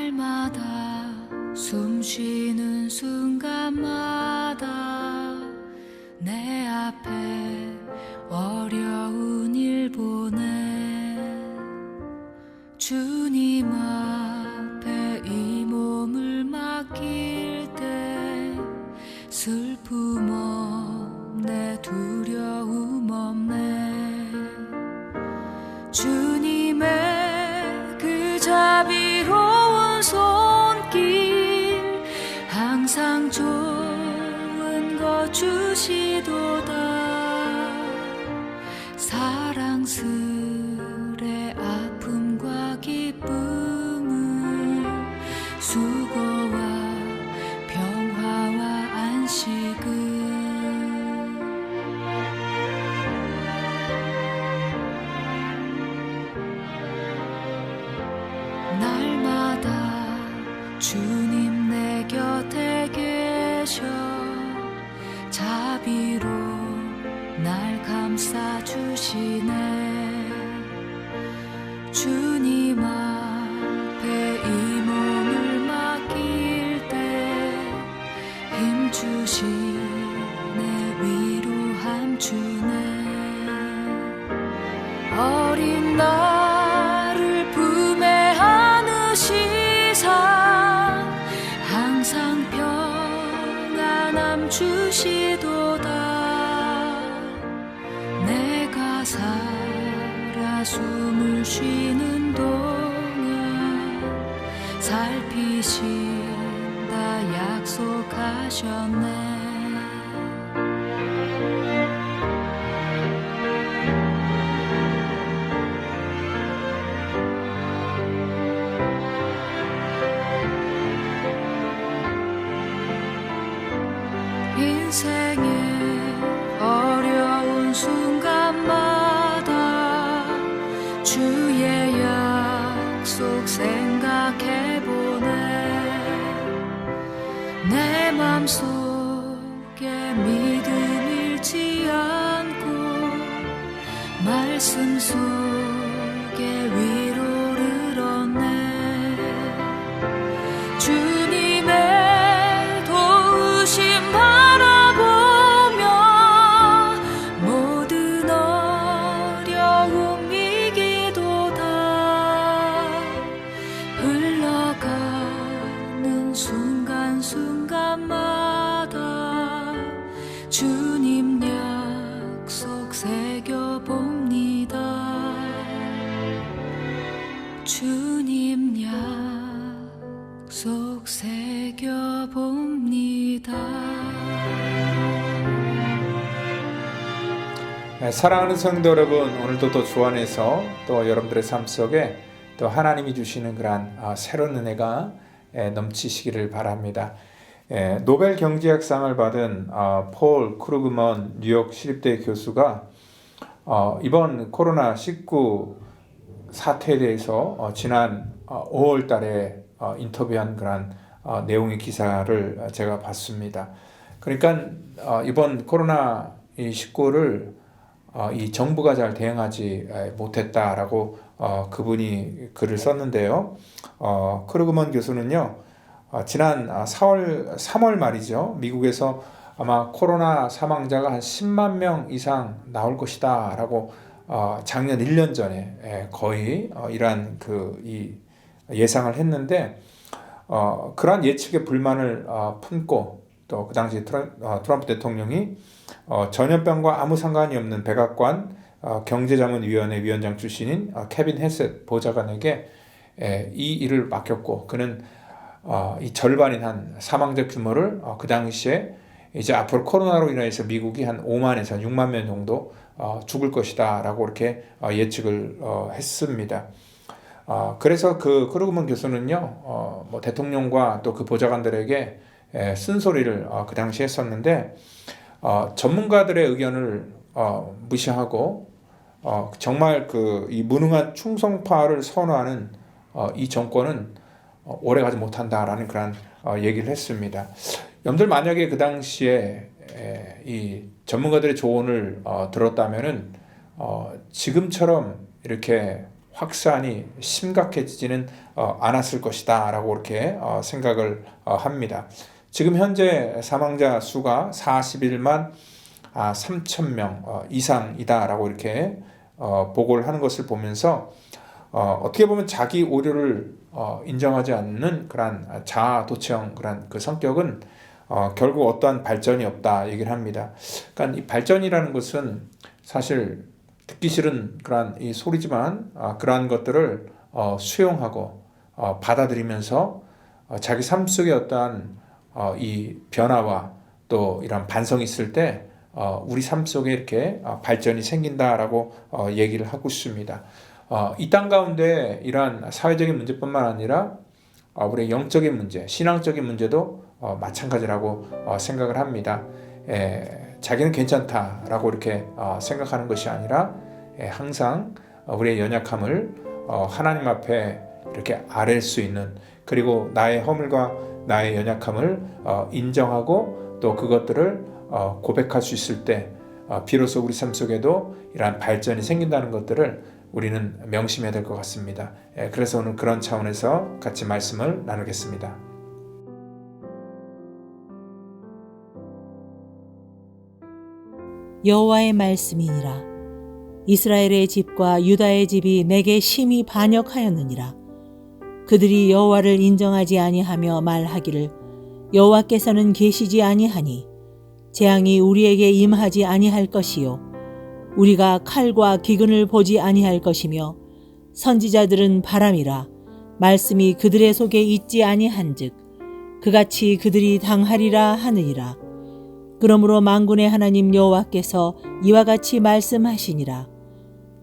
날마다 숨 쉬는 순간마다 내 앞에 어려운 일 보내 주님 앞에 이 몸을 맡길 때 슬픔 없네 두려움 없네 주님의 그 자비로운 손길 항상 좋은 것 주시도다 사랑스레 아픔과 기쁨을 수고와 평화와 안식을 날마다 주님 내 곁에 계셔 자비로 날 감싸주시네 주님 앞에 이 몸을 맡길 때 힘주시네 위로함 주네 어린 나를 품에 안으시사 항상 평안함 주시도다 내가 살아 숨을 쉬는 동안 살피신다 약속하셨네 인생의 어려운 순간마다 주의 약속 생각해보네 내 맘속에 믿음 잃지 않고 말씀 속에 위로를 얻네 주님의 도우심 바라보며 모든 어려움 이기도다 흘러가는 순간순간마다 주님 약속 새겨봅니다 주님 약속 새겨봅니다 사랑하는 성도 여러분, 오늘도 또 주 안에서 또 여러분들의 삶 속에 또 하나님이 주시는 그러한 새로운 은혜가 넘치시기를 바랍니다. 노벨 경제학상을 받은 폴 크루그먼 뉴욕 시립대 교수가 이번 코로나19 사태에 대해서 지난 5월 달에 인터뷰한 그런 내용의 기사를 제가 봤습니다. 그러니까 이번 코로나19를 이 정부가 잘 대응하지 못했다라고 그분이 글을 썼는데요. 크루그먼 교수는요, 지난 3월 말이죠. 미국에서 아마 코로나 사망자가 한 10만 명 이상 나올 것이다 라고 작년 1년 전에 거의 이러한 이 예상을 했는데 그러한 예측에 불만을 품고 또 그 당시 트럼프 대통령이 전염병과 아무 상관이 없는 백악관 경제자문위원회 위원장 출신인 케빈 헤셋 보좌관에게 이 일을 맡겼고 그는 이 절반인 한 사망자 규모를 그 당시에 이제 앞으로 코로나로 인해서 미국이 한 5만에서 6만 명 정도 죽을 것이다 라고 이렇게 예측을 했습니다. 그래서 그 크루그먼 교수는요, 뭐 대통령과 또 그 보좌관들에게 쓴소리를 그 당시에 했었는데 전문가들의 의견을 무시하고 정말 이 무능한 충성파를 선호하는 이 정권은 오래가지 못한다라는 그런 얘기를 했습니다. 여러분들 만약에 그 당시에 이 전문가들의 조언을 들었다면은 지금처럼 이렇게 확산이 심각해지지는 않았을 것이다 라고 이렇게 생각을 합니다. 지금 현재 사망자 수가 41만 3천 명 이상이다 라고 이렇게 보고를 하는 것을 보면서 어떻게 보면 자기 오류를 인정하지 않는 그런 자아도취형 그런 그 성격은 결국 어떠한 발전이 없다 얘기를 합니다. 그러니까 이 발전이라는 것은 사실 듣기 싫은 그러한 이 소리지만 그러한 것들을 수용하고 받아들이면서 자기 삶 속에 어떠한 이 변화와 또 이런 반성이 있을 때 우리 삶 속에 이렇게 발전이 생긴다라고 얘기를 하고 있습니다. 이 땅 가운데 이러한 사회적인 문제뿐만 아니라 우리의 영적인 문제, 신앙적인 문제도 마찬가지라고 생각을 합니다. 자기는 괜찮다라고 이렇게 생각하는 것이 아니라 항상 우리의 연약함을 하나님 앞에 이렇게 아랠 수 있는, 그리고 나의 허물과 나의 연약함을 인정하고 또 그것들을 고백할 수 있을 때 비로소 우리 삶 속에도 이러한 발전이 생긴다는 것들을 우리는 명심해야 될 것 같습니다. 그래서 오늘 그런 차원에서 같이 말씀을 나누겠습니다. 여호와의 말씀이니라. 이스라엘의 집과 유다의 집이 내게 심히 반역하였느니라. 그들이 여호와를 인정하지 아니하며 말하기를 여호와께서는 계시지 아니하니 재앙이 우리에게 임하지 아니할 것이요 우리가 칼과 기근을 보지 아니할 것이며 선지자들은 바람이라 말씀이 그들의 속에 있지 아니한즉 그같이 그들이 당하리라 하느니라. 그러므로 만군의 하나님 여호와께서 이와 같이 말씀하시니라.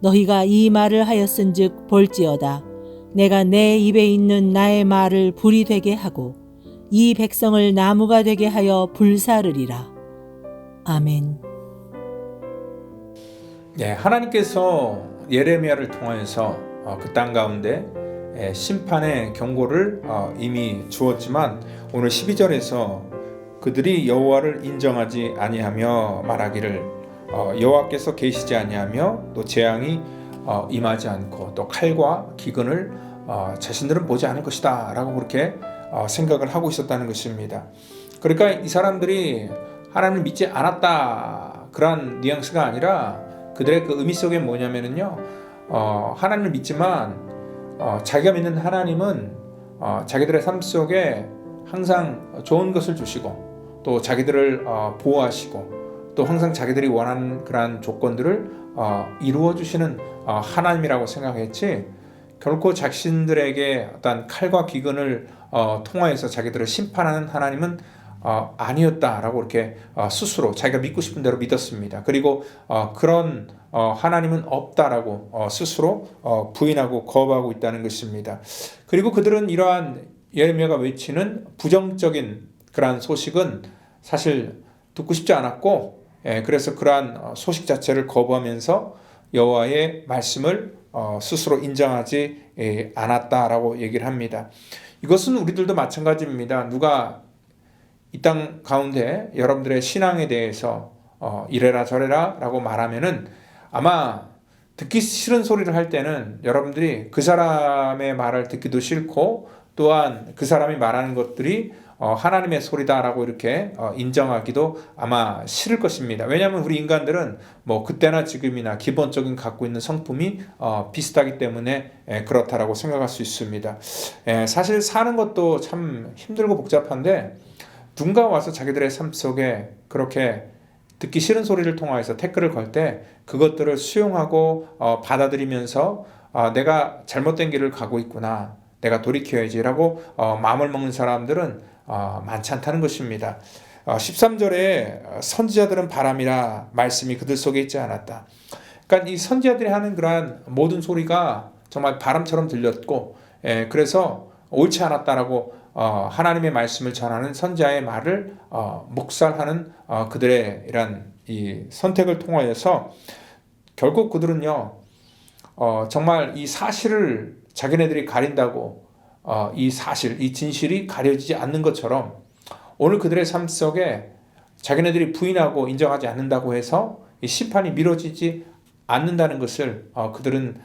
너희가 이 말을 하였은즉 볼지어다. 내가 내 입에 있는 나의 말을 불이 되게 하고 이 백성을 나무가 되게 하여 불사르리라. 아멘. 하나님께서 예레미야를 통하여서 그 땅 가운데 심판의 경고를 이미 주었지만 오늘 12절에서 그들이 여호와를 인정하지 아니하며 말하기를 여호와께서 계시지 아니하며 또 재앙이 임하지 않고 또 칼과 기근을 자신들은 보지 않을 것이다 라고 그렇게 생각을 하고 있었다는 것입니다. 그러니까 이 사람들이 하나님을 믿지 않았다 그런 뉘앙스가 아니라 그들의 그 의미 속에 뭐냐면요, 하나님을 믿지만 자기가 믿는 하나님은 자기들의 삶 속에 항상 좋은 것을 주시고 또 자기들을 보호하시고 또 항상 자기들이 원하는 그러한 조건들을 이루어 주시는 하나님이라고 생각했지, 결코 자신들에게 어떤 칼과 기근을 통하여서 자기들을 심판하는 하나님은 아니었다라고 이렇게 스스로 자기가 믿고 싶은 대로 믿었습니다. 그리고 그런 하나님은 없다라고 스스로 부인하고 거부하고 있다는 것입니다. 그리고 그들은 이러한 예레미야가 외치는 부정적인 그러한 소식은 사실 듣고 싶지 않았고, 그래서 그러한 소식 자체를 거부하면서 여호와의 말씀을 스스로 인정하지 않았다라고 얘기를 합니다. 이것은 우리들도 마찬가지입니다. 누가 이 땅 가운데 여러분들의 신앙에 대해서 이래라 저래라 라고 말하면은 아마 듣기 싫은 소리를 할 때는 여러분들이 그 사람의 말을 듣기도 싫고 또한 그 사람이 말하는 것들이 하나님의 소리다라고 이렇게 인정하기도 아마 싫을 것입니다. 왜냐하면 우리 인간들은 뭐 그때나 지금이나 기본적인 갖고 있는 성품이 비슷하기 때문에 그렇다라고 생각할 수 있습니다. 사실 사는 것도 참 힘들고 복잡한데 누군가 와서 자기들의 삶 속에 그렇게 듣기 싫은 소리를 통하여서 태클을 걸 때 그것들을 수용하고 받아들이면서 내가 잘못된 길을 가고 있구나, 내가 돌이켜야지라고 마음을 먹는 사람들은 많지 않다는 것입니다. 13절에 선지자들은 바람이라 말씀이 그들 속에 있지 않았다. 그러니까 이 선지자들이 하는 그러한 모든 소리가 정말 바람처럼 들렸고, 그래서 옳지 않았다라고 하나님의 말씀을 전하는 선지자의 말을 묵살하는 그들의 이런 이 선택을 통하여서 결국 그들은요, 정말 이 사실을 자기네들이 가린다고 이 사실, 이 진실이 가려지지 않는 것처럼 오늘 그들의 삶 속에 자기네들이 부인하고 인정하지 않는다고 해서 이 심판이 미뤄지지 않는다는 것을 그들은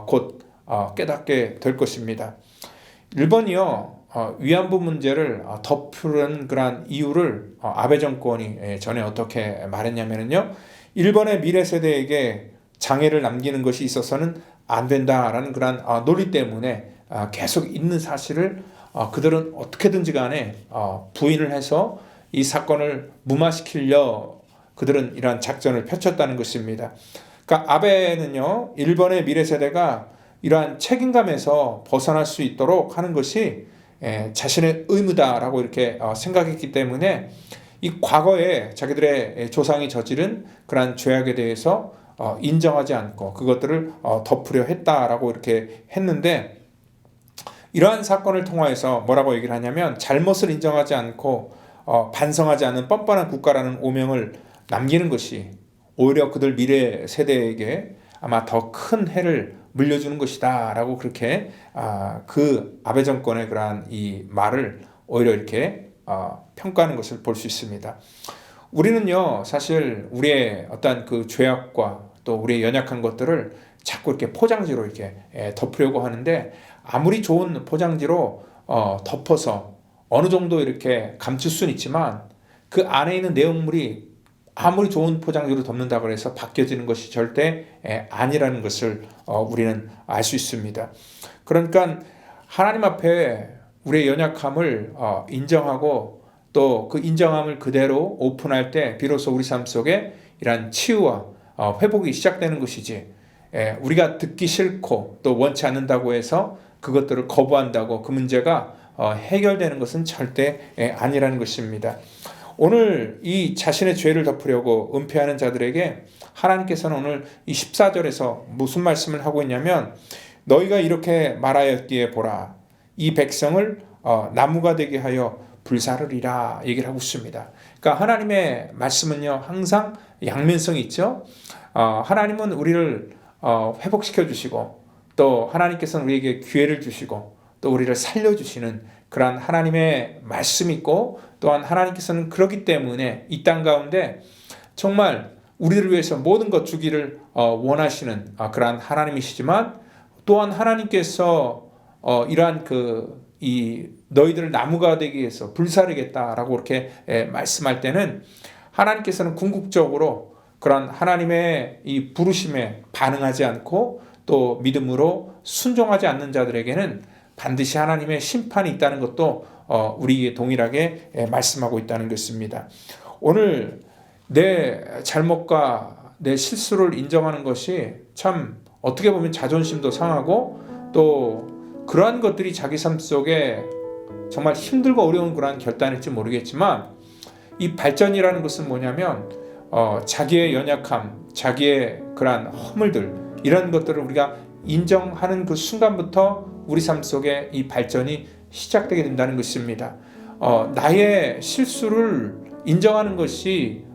곧 깨닫게 될 것입니다. 일본이요, 위안부 문제를 덮으려는 그런 이유를 아베 정권이 전에 어떻게 말했냐면요, 일본의 미래 세대에게 장애를 남기는 것이 있어서는 안 된다라는 그런 논리 때문에 계속 있는 사실을 그들은 어떻게든지 간에 부인을 해서 이 사건을 무마시키려 그들은 이러한 작전을 펼쳤다는 것입니다. 그러니까 아베는요, 일본의 미래 세대가 이러한 책임감에서 벗어날 수 있도록 하는 것이 자신의 의무다라고 이렇게 생각했기 때문에 이 과거에 자기들의 조상이 저지른 그러한 죄악에 대해서 인정하지 않고 그것들을 덮으려 했다라고 이렇게 했는데, 이러한 사건을 통하여서 뭐라고 얘기를 하냐면, 잘못을 인정하지 않고 반성하지 않은 뻔뻔한 국가라는 오명을 남기는 것이 오히려 그들 미래 세대에게 아마 더 큰 해를 물려주는 것이다 라고 그렇게 그 아베 정권의 그러한 이 말을 오히려 이렇게 평가하는 것을 볼 수 있습니다. 우리는요, 사실 우리의 어떤 그 죄악과 또 우리의 연약한 것들을 자꾸 이렇게 포장지로 이렇게 덮으려고 하는데, 아무리 좋은 포장지로 덮어서 어느 정도 이렇게 감출 수는 있지만 그 안에 있는 내용물이 아무리 좋은 포장지로 덮는다고 해서 바뀌어지는 것이 절대 아니라는 것을 우리는 알 수 있습니다. 그러니까 하나님 앞에 우리의 연약함을 인정하고 또 그 인정함을 그대로 오픈할 때 비로소 우리 삶 속에 이러한 치유와 회복이 시작되는 것이지, 우리가 듣기 싫고 또 원치 않는다고 해서 그것들을 거부한다고 그 문제가 해결되는 것은 절대 아니라는 것입니다. 오늘 이 자신의 죄를 덮으려고 은폐하는 자들에게 하나님께서는 오늘 이 14절에서 무슨 말씀을 하고 있냐면, 너희가 이렇게 말하였기에 보라, 이 백성을 나무가 되게 하여 불사르리라 얘기를 하고 있습니다. 그러니까 하나님의 말씀은요, 항상 양면성이 있죠. 하나님은 우리를 회복시켜 주시고 또 하나님께서는 우리에게 기회를 주시고 또 우리를 살려주시는 그러한 하나님의 말씀이 있고, 또한 하나님께서는 그렇기 때문에 이 땅 가운데 정말 우리를 위해서 모든 것 주기를 원하시는 그러한 하나님이시지만, 또한 하나님께서 이러한 이 너희들을 나무가 되기 위해서 불사르겠다라고 이렇게 말씀할 때는 하나님께서는 궁극적으로 그런 하나님의 이 부르심에 반응하지 않고 또 믿음으로 순종하지 않는 자들에게는 반드시 하나님의 심판이 있다는 것도 우리에게 동일하게 말씀하고 있다는 것입니다. 오늘 내 잘못과 내 실수를 인정하는 것이 참 어떻게 보면 자존심도 상하고 또 그러한 것들이 자기 삶 속에 정말 힘들고 어려운 그러한 결단일지 모르겠지만, 이 발전이라는 것은 뭐냐면 자기의 연약함, 자기의 그러한 허물들, 이런 것들을 우리가 인정하는 그 순간부터 우리 삶 속에 이 발전이 시작되게 된다는 것입니다. 나의 실수를 인정하는 것이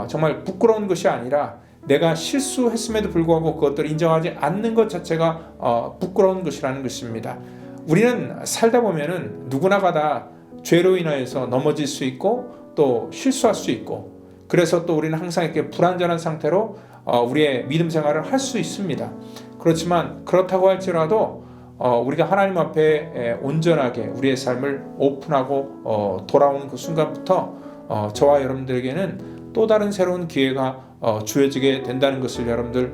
정말 부끄러운 것이 아니라, 내가 실수했음에도 불구하고 그것들을 인정하지 않는 것 자체가 부끄러운 것이라는 것입니다. 우리는 살다 보면은 누구나가 다 죄로 인하여서 넘어질 수 있고 또 실수할 수 있고, 그래서 또 우리는 항상 이렇게 불완전한 상태로 우리의 믿음 생활을 할 수 있습니다. 그렇지만 그렇다고 할지라도 우리가 하나님 앞에 온전하게 우리의 삶을 오픈하고 돌아오는 그 순간부터 저와 여러분들에게는 또 다른 새로운 기회가 주어지게 된다는 것을 여러분들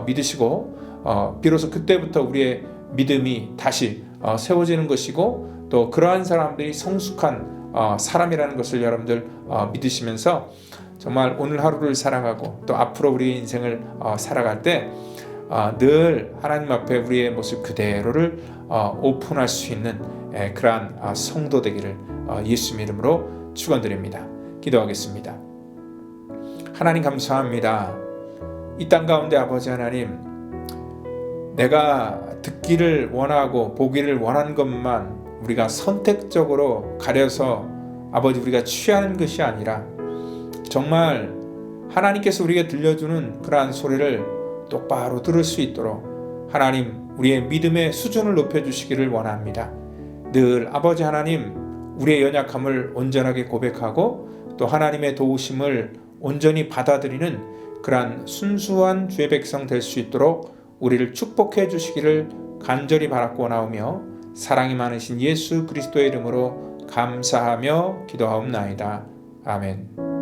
믿으시고, 비로소 그때부터 우리의 믿음이 다시 세워지는 것이고, 또 그러한 사람들이 성숙한 사람이라는 것을 여러분들 믿으시면서 정말 오늘 하루를 살아가고 또 앞으로 우리의 인생을 살아갈 때 늘 하나님 앞에 우리의 모습 그대로를 오픈할 수 있는 그러한 성도 되기를 예수 이름으로 축원드립니다. 기도하겠습니다. 하나님 감사합니다. 이 땅 가운데 아버지 하나님, 내가 듣기를 원하고 보기를 원하는 것만 우리가 선택적으로 가려서 아버지 우리가 취하는 것이 아니라, 정말 하나님께서 우리에게 들려주는 그러한 소리를 똑바로 들을 수 있도록 하나님 우리의 믿음의 수준을 높여주시기를 원합니다. 늘 아버지 하나님, 우리의 연약함을 온전하게 고백하고 또 하나님의 도우심을 온전히 받아들이는 그러한 순수한 주의 백성 될 수 있도록 우리를 축복해 주시기를 간절히 바라고 나오며 사랑이 많으신 예수 그리스도의 이름으로 감사하며 기도하옵나이다. 아멘.